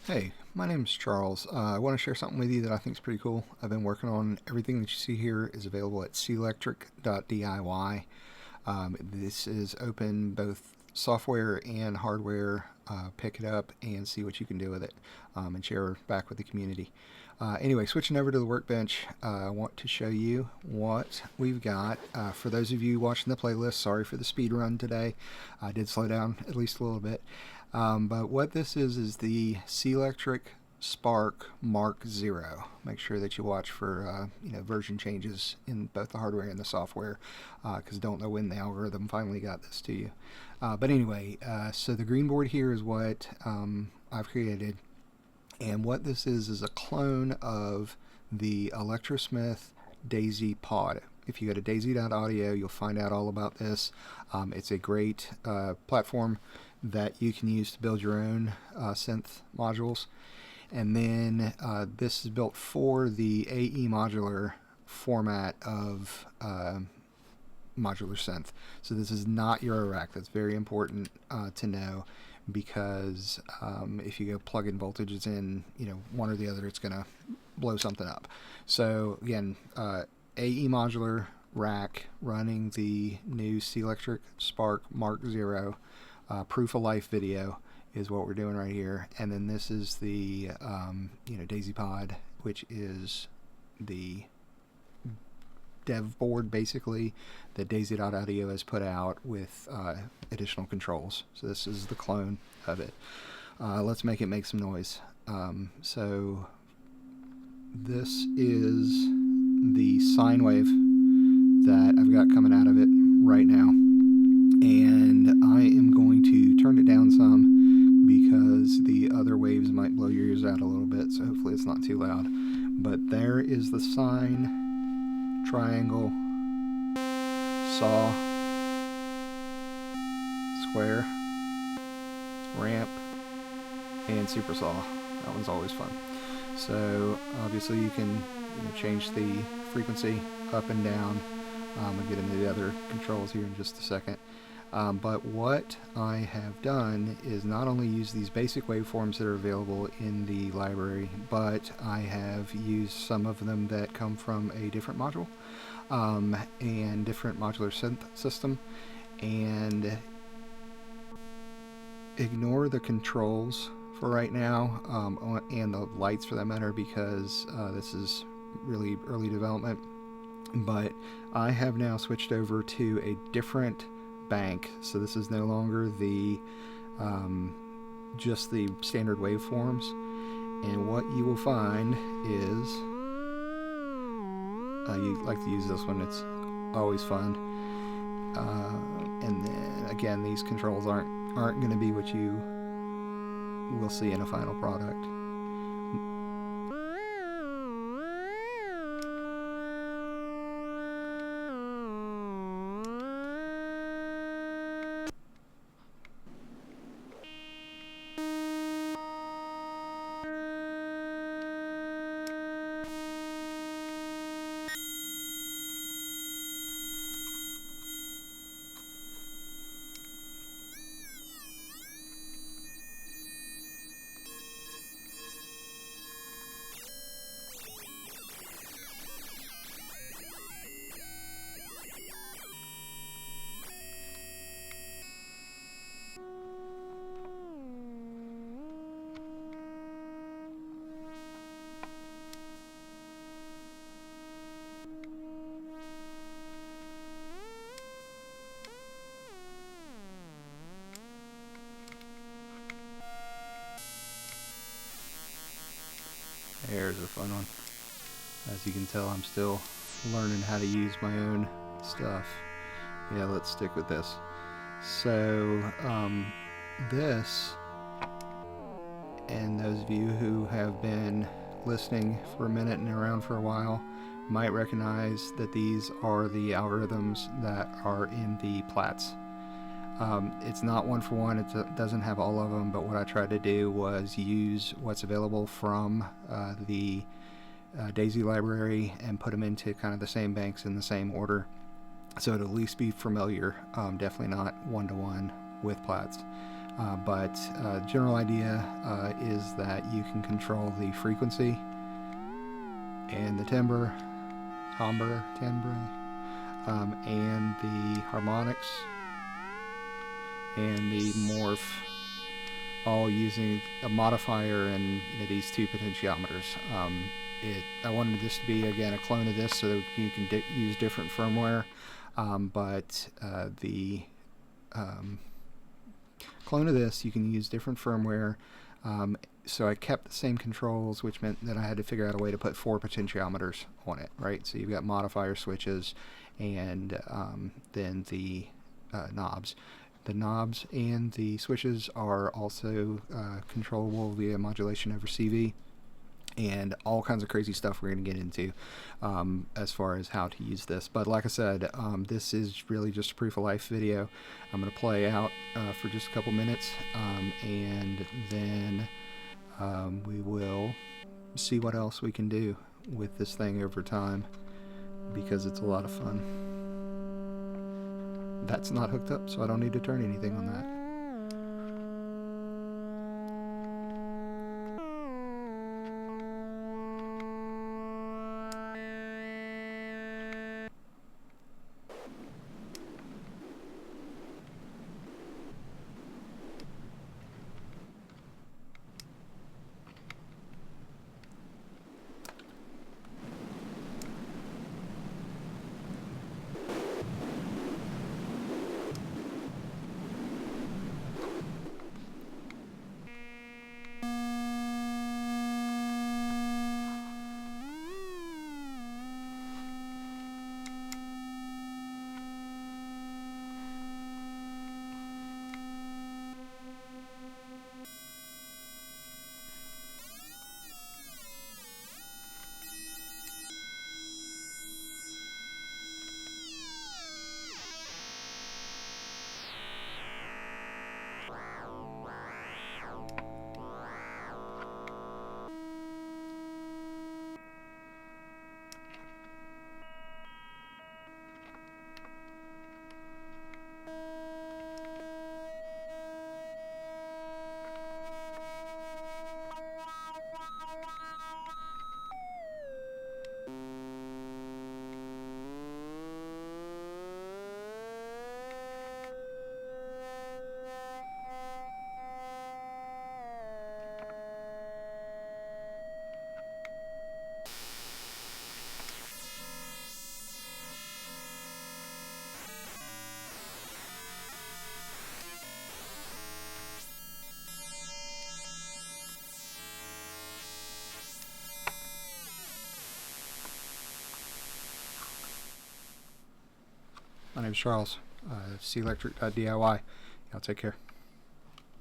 Hey, my name is Charles. I want to share something with you that I think is pretty cool. I've been working on everything that you see here is available at clectric-diy. This is open, both software and hardware. Pick it up and see what you can do with it, and share back with the community. Anyway, switching over to the workbench, I want to show you what we've got. For those of you watching the playlist, sorry for the speed run today. I did slow down at least a little bit. But what this is the Clectric Spark Mark 0. Make sure that you watch for version changes in both the hardware and the software, because don't know when the algorithm finally got this to you. But anyway, so the green board here is what I've created, and what this is a clone of the Electrosmith Daisy Pod. If you go to daisy.audio, you'll find out all about this. It's a great platform that you can use to build your own synth modules. And then this is built for the AE modular format of modular synth. So this is not your rack. That's very important to know, because if you go plug in voltages in, one or the other, it's going to blow something up. So again, AE modular rack running the new Clectric Spark Mark 0 proof of life video is what we're doing right here. And then this is the Daisy Pod, which is the dev board basically that daisy.audio has put out with additional controls. So this is the clone of it. Let's make it make some noise. So this is the sine wave that I've got coming out of it right now, and I am going to turn it down some because the other waves might blow your ears out a little bit, so hopefully it's not too loud. But there is the sine, triangle, saw, square, ramp, and super saw. That one's always fun. So obviously you can change the frequency up and down. I'll get into the other controls here in just a second. But what I have done is not only use these basic waveforms that are available in the library, but I have used some of them that come from a different module and different modular synth system. And ignore the controls for right now, and the lights for that matter, because this is really early development. But I have now switched over to a different bank, so this is no longer the just the standard waveforms. And what you will find is you like to use this one. It's always fun. And then again, these controls aren't going to be what you will see in a final product. There's a fun one. As you can tell, I'm still learning how to use my own stuff. Yeah, let's stick with this. So this, and those of you who have been listening for a minute and around for a while might recognize that these are the algorithms that are in the Platts. It's not one for one, it doesn't have all of them, but what I tried to do was use what's available from the Daisy library and put them into kind of the same banks in the same order, so it'll at least be familiar. Definitely not one-to-one with Platts. But general idea is that you can control the frequency and the timbre, and the harmonics and the morph, all using a modifier and these two potentiometers. I wanted this to be, again, a clone of this so that you can use different firmware, but the clone of this, you can use different firmware. So I kept the same controls, which meant that I had to figure out a way to put 4 potentiometers on it, right? So you've got modifier switches and then the knobs. The knobs and the switches are also controllable via modulation over CV, and all kinds of crazy stuff we're going to get into as far as how to use this. But like I said, this is really just a proof of life video. I'm going to play out for just a couple minutes, and then we will see what else we can do with this thing over time, because it's a lot of fun. That's not hooked up, so I don't need to turn anything on that. My name is Charles, clectric-diy. Y'all take care.